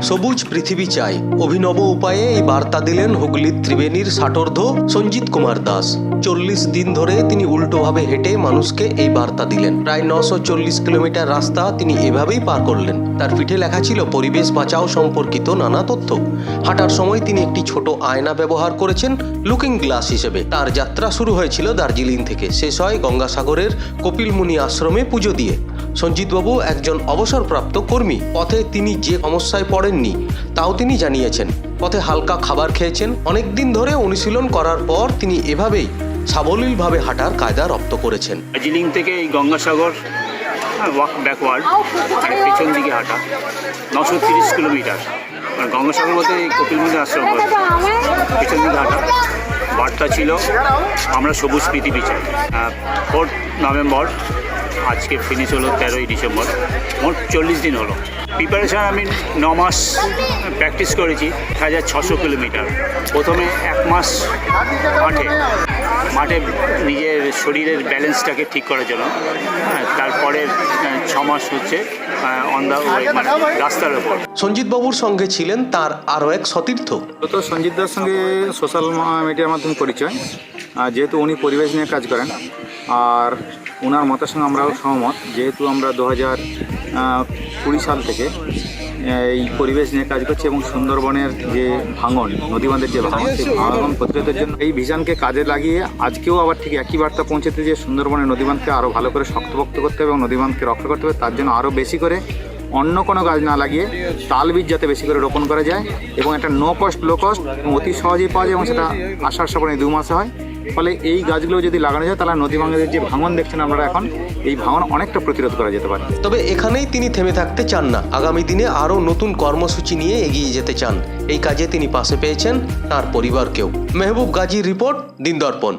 সবুজ পৃথিবী চাই অভিনব উপায়ে এই বার্তা দিলেন হুগলির ত্রিবেণীর ষাটোর্ধ্ব সঞ্জিত কুমার দাস। 40 দিন ধরে তিনি উল্টোভাবে হেঁটে মানুষকে এই বার্তা দিলেন। প্রায় 940 কিলোমিটার রাস্তা তিনি এভাবেই পার করলেন। তার পিঠে লেখা ছিল পরিবেশ বাঁচাও সম্পর্কিত নানা তথ্য। হাঁটার সময় তিনি একটি ছোট আয়না ব্যবহার করেছেন লুকিং গ্লাস হিসেবে। তার যাত্রা শুরু হয়েছিল দার্জিলিং থেকে, শেষ হয় গঙ্গাসাগরের কপিলমুনি আশ্রমে পুজো দিয়ে। সঞ্জিতবাবু একজন অবসরপ্রাপ্ত কর্মী। পথে তিনি যে সমস্যায় পড়েননি তাও তিনি জানিয়েছেন। পথে হালকা খাবার খেয়েছেন। অনেকদিন ধরে অনুশীলন করার পর তিনি এভাবেই সাবলীলভাবে হাঁটার কায়দা রপ্ত করেছেন। দার্জিলিং থেকে এই গঙ্গাসাগর ওয়াক ব্যাকওয়ার্ড পেছন দিকে হাঁটা 930 কিলোমিটার। গঙ্গাসাগর বলতে এই কপিলমুনি আশ্রম পেছন দিকে হাঁটা। বার্তা ছিল আমরা সবুজ পৃথিবী চাই। 4 নভেম্বর, আজকে ফিনিশ হলো 13ই ডিসেম্বর। মোট 40 দিন হলো। প্রিপারেশান আমি 9 মাস প্র্যাকটিস করেছি 1600 কিলোমিটার। প্রথমে 1 মাস মাঠে নিজের শরীরের ব্যালেন্সটাকে ঠিক করার জন্য। তারপরে 6 মাস হচ্ছে অন দ্য ওয়ে, মানে রাস্তার ওপর। সঞ্জিতবাবুর সঙ্গে ছিলেন তার আরও এক সতীর্থ। তো সঞ্জিতদার সঙ্গে সোশ্যাল মিডিয়ার মাধ্যমে পরিচয়। যেহেতু উনি পরিবেশ নিয়ে কাজ করেন আর ওনার মতের সঙ্গে আমরাও সহমত। যেহেতু আমরা 2020 সাল থেকে এই পরিবেশ নিয়ে কাজ করছি এবং সুন্দরবনের যে ভাঙন, নদীবাঁধের যে ভাঙন, সেই ভাঙন প্রতিরোধের জন্য এই ভিশনকে কাজে লাগিয়ে আজকেও আবার ঠিক একই বার্তা পৌঁছাতে যে সুন্দরবনের নদীবাঁধকে আরও ভালো করে শক্তপোক্ত করতে হবে এবং নদীবাঁধকে রক্ষা করতে হবে। তার জন্য আরও বেশি করে অন্য কোনো গাছ না লাগিয়ে তাল বীজ যাতে বেশি করে রোপণ করা যায় এবং একটা নো কস্ট লো কস্ট এবং অতি সহজেই পাওয়া যায় এবং সেটা আষাঢ় শ্রাবণে 2 মাসে হয়। ফলে এই গাছগুলো যদি লাগানো যায় তাহলে নদী ভাঙনের যে ভাঙন দেখছেন আপনারা এখন, এই ভাঙন অনেকটা প্রতিরোধ করা যেতে পারে। তবে এখানেই তিনি থেমে থাকতে চান না। আগামী দিনে আরও নতুন কর্মসূচি নিয়ে এগিয়ে যেতে চান। এই কাজে তিনি পাশে পেয়েছেন তার পরিবারকেও। মেহবুব গাজীর রিপোর্ট, দিন দর্পণ।